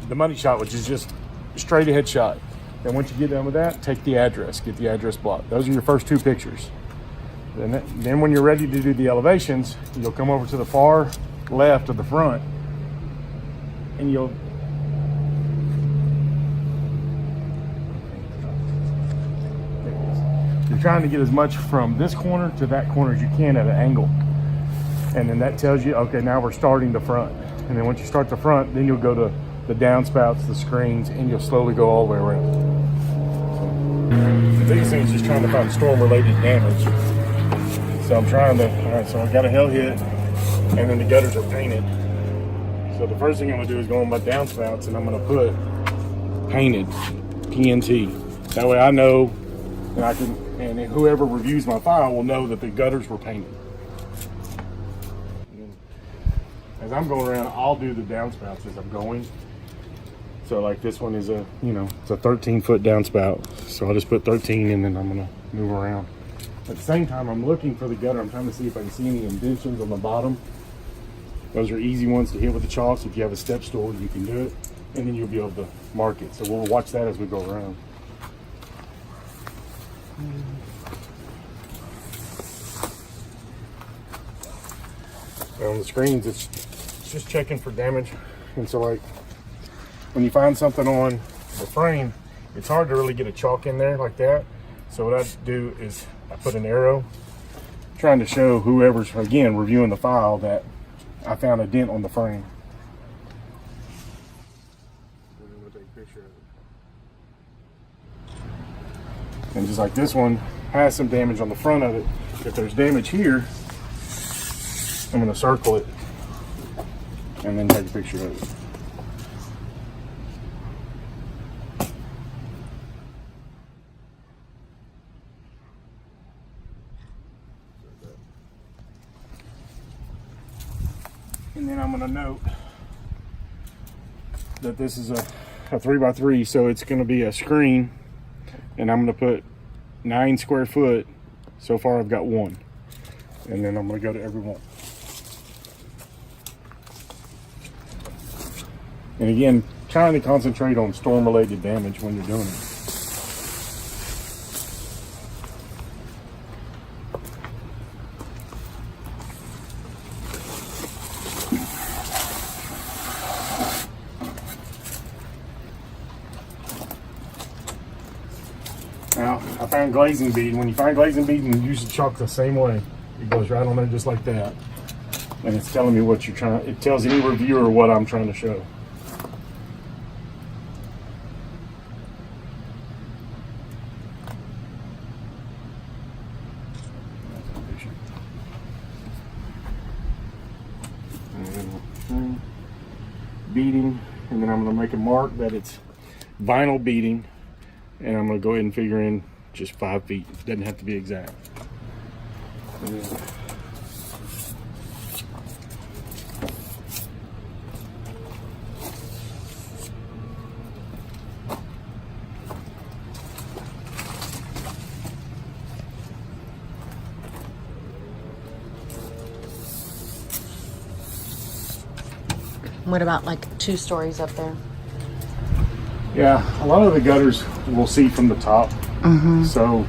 the money shot, which is just a straight ahead shot. Then once you get done with that, take the address, get the address block. Those are your first two pictures. Then when you're ready to do the elevations, you'll come over to the far left of the front, and you're trying to get as much from this corner to that corner as you can at an angle. And then that tells you, okay, now we're starting the front. And then once you start the front, then you'll go to the downspouts, the screens, and you'll slowly go all the way around. So the biggest thing is just trying to find storm-related damage. So I'm trying to, all right, so I got a hell hit, and then the gutters are painted. So the first thing I'm gonna do is go on my downspouts, and I'm gonna put painted PNT. That way I know, and I can, and whoever reviews my file will know that the gutters were painted. As I'm going around, I'll do the downspouts as I'm going. So like this one is a, it's a 13-foot downspout. So I'll just put 13 and then I'm gonna move around. At the same time, I'm looking for the gutter. I'm trying to see if I can see any indentions on the bottom. Those are easy ones to hit with the chalk. So if you have a step stool, you can do it. And then you'll be able to mark it. So we'll watch that as we go around. On the screens, it's just checking for damage. And so like when you find something on the frame, it's hard to really get a chalk in there like that. So what I do is I put an arrow trying to show whoever's, again, reviewing the file that I found a dent on the frame. And I'm gonna take a picture of it. And just like this one has some damage on the front of it, if there's damage here, I'm going to circle it and then take a picture of it. And then I'm going to note that this is a 3x3, so it's going to be a screen, and I'm going to put 9 square foot. So far I've got 1, and then I'm going to go to every one. And again, trying to concentrate on storm-related damage when you're doing it. Now, I found glazing bead. When you find glazing bead, you use the chalk the same way. It goes right on there just like that. And it's telling me what you're trying, it tells any reviewer what I'm trying to show. Beading, and then I'm going to make a mark that it's vinyl beading, and I'm going to go ahead and figure in just 5 feet. It doesn't have to be exact. What about like 2 stories up there? Yeah, a lot of the gutters we'll see from the top. So,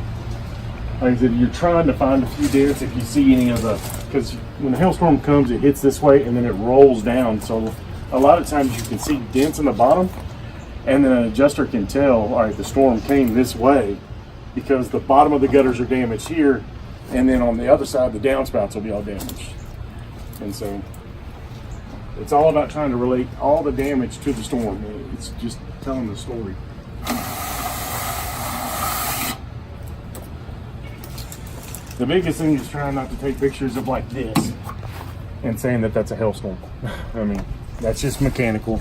like I said, you're trying to find a few dents if you see any of the, because when the hailstorm comes, it hits this way and then it rolls down. So a lot of times you can see dents in the bottom, and then an adjuster can tell, all right, the storm came this way because the bottom of the gutters are damaged here, and then on the other side, the downspouts will be all damaged. And so it's all about trying to relate all the damage to the storm. It's just telling the story. The biggest thing is trying not to take pictures of like this and saying that that's a hailstorm. I mean, that's just mechanical.